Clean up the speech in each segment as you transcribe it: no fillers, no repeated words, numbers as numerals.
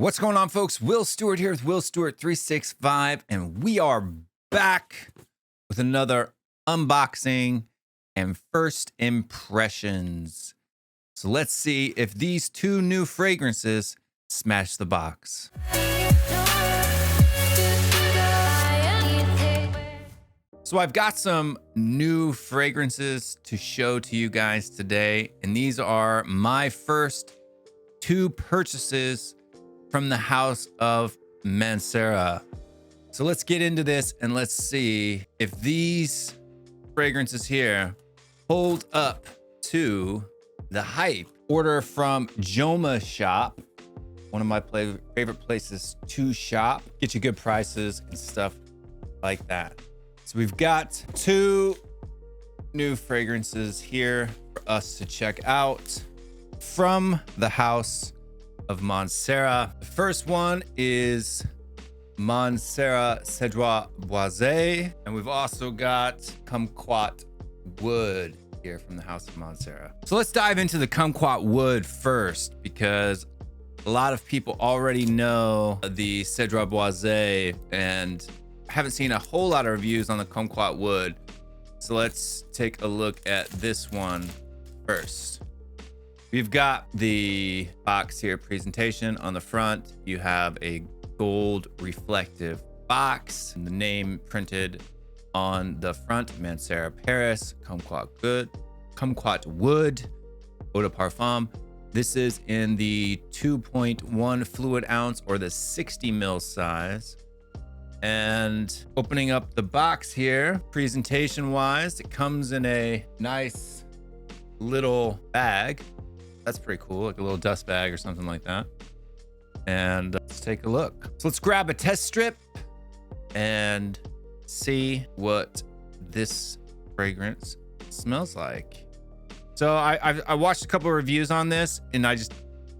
What's going on, folks? Will Stewart here with Will Stewart 365, and we are back with another unboxing and first impressions. So let's see if these two new fragrances smash the box. So I've got some new fragrances to show to you guys today, and these are my first two purchases from the house of Mancera. So let's get into this and let's see if these fragrances here hold up to the hype. Order from Joma Shop, one of my favorite places to shop. Get you good prices and stuff like that. So we've got two new fragrances here for us to check out from the house of Mancera. The first one is Mancera Cedrat Boise, and we've also got Kumquat Wood here from the house of Mancera. So let's dive into the Kumquat Wood first, because a lot of people already know the Cedrat Boise and haven't seen a whole lot of reviews on the Kumquat Wood. So let's take a look at this one first. We've got the box here presentation. On the front, you have a gold reflective box and the name printed on the front: Mancera Paris, Kumquat Wood, Eau de Parfum. This is in the 2.1 fluid ounce or the 60 ml size. And opening up the box here, presentation wise, it comes in a nice little bag. That's pretty cool, like a little dust bag or something like that. And let's take a look. So let's grab a test strip and see what this fragrance smells like. So I watched a couple of reviews on this and I just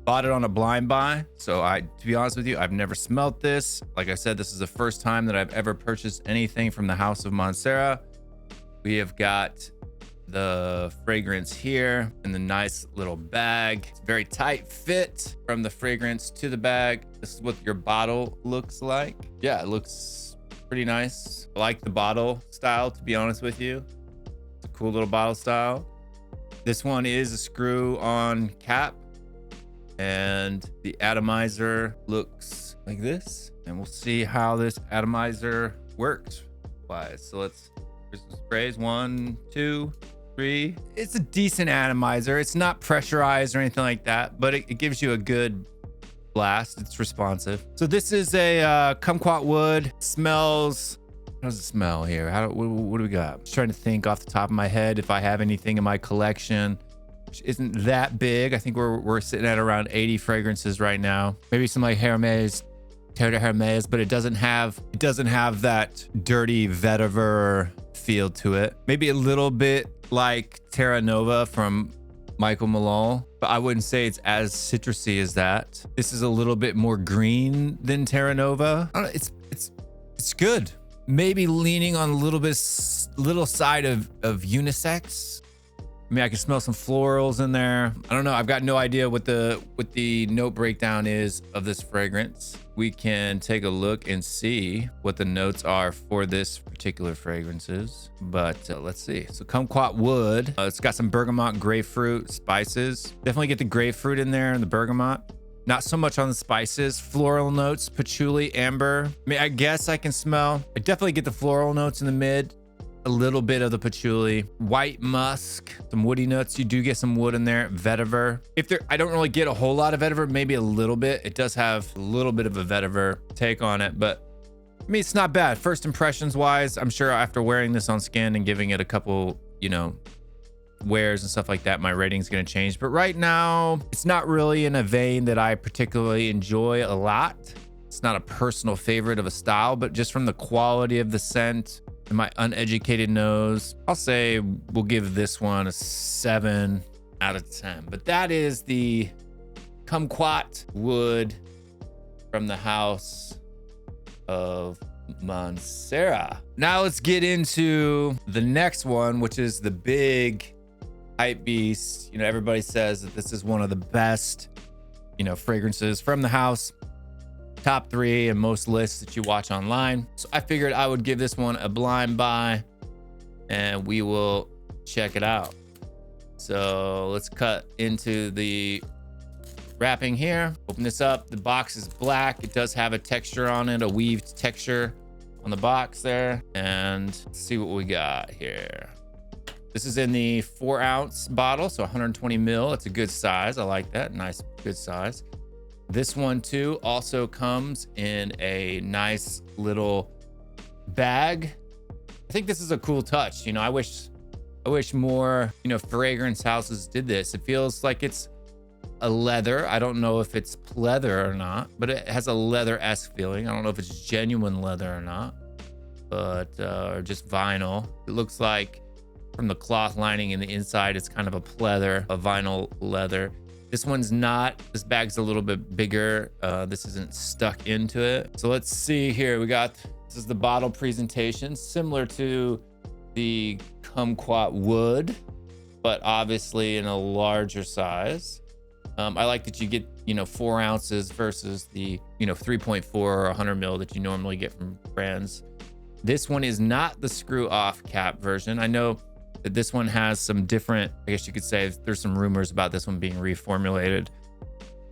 bought it on a blind buy. So to be honest with you, I've never smelled this. Like I said, this is the first time that I've ever purchased anything from the house of Mancera. We have got the fragrance here in the nice little bag. It's very tight fit from the fragrance to the bag. This is what your bottle looks like. Yeah, it looks pretty nice. I like the bottle style, to be honest with you. It's a cool little bottle style. This one is a screw-on cap, and the atomizer looks like this. And we'll see how this atomizer works. So here's the sprays. 1, 2, 3. It's a decent atomizer. It's not pressurized or anything like that, but it gives you a good blast. It's responsive. So this is a Kumquat Wood. Smells. How does it smell here? What do we got? I'm just trying to think off the top of my head if I have anything in my collection, which isn't that big. I think we're sitting at around 80 fragrances right now. Maybe some like Hermes, Terre de Hermes, but it doesn't have that dirty vetiver feel to it. Maybe a little bit like Terra Nova from Michael Malone, but I wouldn't say it's as citrusy as that. This is a little bit more green than Terra Nova. I don't know, it's good. Maybe leaning on a little side of unisex. I mean, I can smell some florals in there. I don't know. I've got no idea what the note breakdown is of this fragrance. We can take a look and see what the notes are for this particular fragrances. But let's see. So Kumquat Wood. It's got some bergamot, grapefruit, spices. Definitely get the grapefruit in there and the bergamot. Not so much on the spices. Floral notes, patchouli, amber. I mean, I guess I can smell. I definitely get the floral notes in the mid. A little bit of the patchouli, white musk, some woody notes. You do get some wood in there. Vetiver. I don't really get a whole lot of vetiver, maybe a little bit. It does have a little bit of a vetiver take on it, but I mean, it's not bad. First impressions wise, I'm sure after wearing this on skin and giving it a couple, wears and stuff like that, my rating's going to change. But right now, it's not really in a vein that I particularly enjoy a lot. It's not a personal favorite of a style, but just from the quality of the scent and my uneducated nose, I'll say we'll give this one a 7 out of 10. But that is the Kumquat Wood from the house of Mancera. Now let's get into the next one, which is the big hype beast. Everybody says that this is one of the best, fragrances from the house. top 3 in most lists that you watch online. So I figured I would give this one a blind buy and we will check it out. So let's cut into the wrapping here. Open this up. The box is black. It does have a texture on it, a weaved texture on the box there. And let's see what we got here. This is in the 4-ounce bottle, so 120 ml. It's a good size. I like that. Nice, good size. This one too also comes in a nice little bag. I think this is a cool touch. You know, I wish more, you know, fragrance houses did this. It feels like it's a leather. I don't know if it's pleather or not, but it has a leather-esque feeling. I don't know if it's genuine leather or not, but or just vinyl. It looks like from the cloth lining in the inside, it's kind of a pleather, a vinyl leather. This one's not. This bag's a little bit bigger. This isn't stuck into it. So let's see here. This is the bottle presentation, similar to the Kumquat Wood, but obviously in a larger size. I like that you get, you know, 4 ounces versus the, you know, 3.4 or 100 ml that you normally get from brands. This one is not the screw off cap version. I know that this one has some different, I guess you could say there's some rumors about this one being reformulated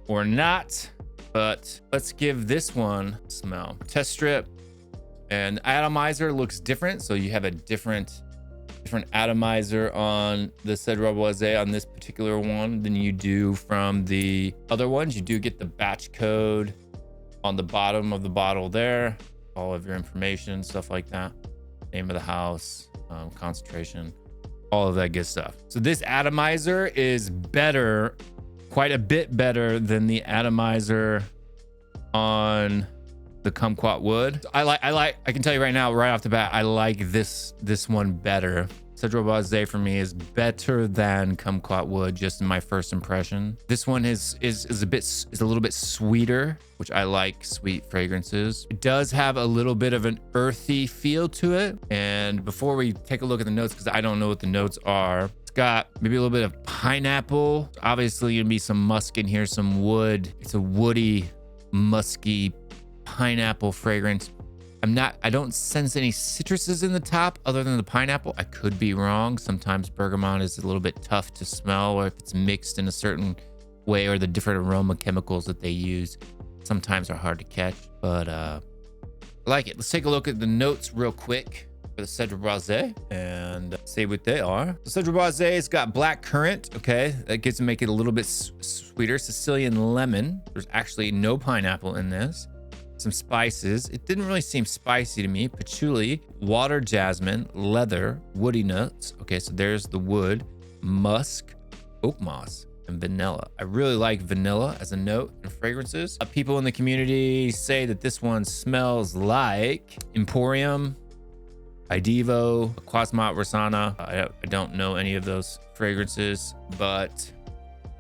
or not, but let's give this one a smell. Test strip, and atomizer looks different. So you have a different atomizer on the Cedrat Boise on this particular one than you do from the other ones. You do get the batch code on the bottom of the bottle there, all of your information, stuff like that, name of the house, concentration, all of that good stuff. So this atomizer is better, quite a bit better than the atomizer on the Kumquat Wood. I can tell you right now, right off the bat, I like this one better. Cedrat Boise for me is better than Kumquat Wood, just in my first impression. This one is a little bit sweeter, which I like sweet fragrances. It does have a little bit of an earthy feel to it. And before we take a look at the notes, because I don't know what the notes are, it's got maybe a little bit of pineapple. Obviously gonna be some musk in here, some wood. It's a woody, musky pineapple fragrance. I don't sense any citruses in the top other than the pineapple. I could be wrong. Sometimes bergamot is a little bit tough to smell, or if it's mixed in a certain way, or the different aroma chemicals that they use sometimes are hard to catch, but I like it. Let's take a look at the notes real quick for the Cedrat Boise and see what they are. The Cedrat Boise has got blackcurrant. Okay, that gets to make it a little bit sweeter. Sicilian lemon. There's actually no pineapple in this. Some spices. It didn't really seem spicy to me. Patchouli, water jasmine, leather, woody nuts. Okay, so there's the wood, musk, oak moss, and vanilla. I really like vanilla as a note in fragrances. People in the community say that this one smells like Emporium, Idevo, Quasmat Rosana. I don't know any of those fragrances, but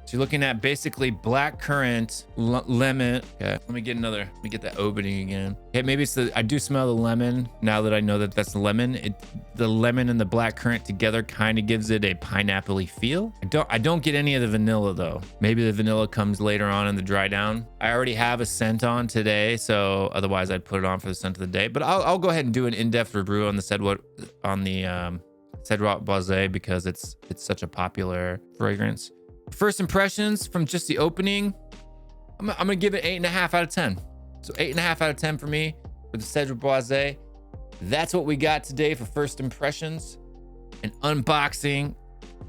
so you're looking at basically blackcurrant, lemon. Okay, let me get that opening again. Okay, maybe it's I do smell the lemon now that I know that that's the lemon. The lemon and the blackcurrant together kind of gives it a pineapple-y feel. I don't get any of the vanilla though. Maybe the vanilla comes later on in the dry down. I already have a scent on today, so otherwise I'd put it on for the scent of the day. But I'll go ahead and do an in-depth review on the Cedrat Boise because it's such a popular fragrance. First impressions from just the opening, I'm gonna give it 8.5 out of 10. So 8.5 out of 10 for me for the Cedrat Boise. That's what we got today for first impressions and unboxing.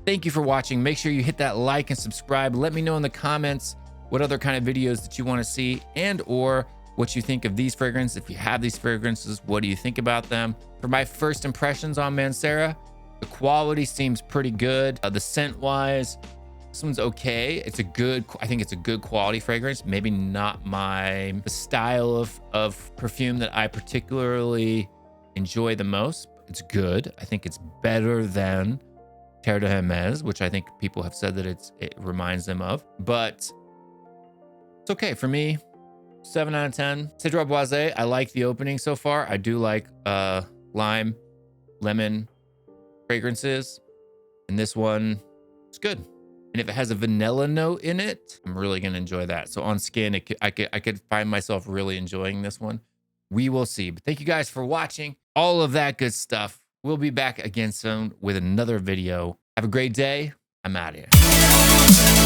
Thank you for watching. Make sure you hit that like and subscribe. Let me know in the comments what other kind of videos that you want to see and or what you think of these fragrances. If you have these fragrances, what do you think about them? For my first impressions on Mancera, the quality seems pretty good. The scent wise, this one's okay. I think it's a good quality fragrance. Maybe not the style of perfume that I particularly enjoy the most. It's good. I think it's better than Terre de Hermes, which I think people have said that it reminds them of. But it's okay for me. 7 out of 10. Cedrat Boise, I like the opening so far. I do like lime, lemon fragrances. And this one is good. And And if it has a vanilla note in it, I'm really going to enjoy that. So on skin, I could find myself really enjoying this one. We will see. But thank you guys for watching. All of that good stuff. We'll be back again soon with another video. Have a great day. I'm out of here.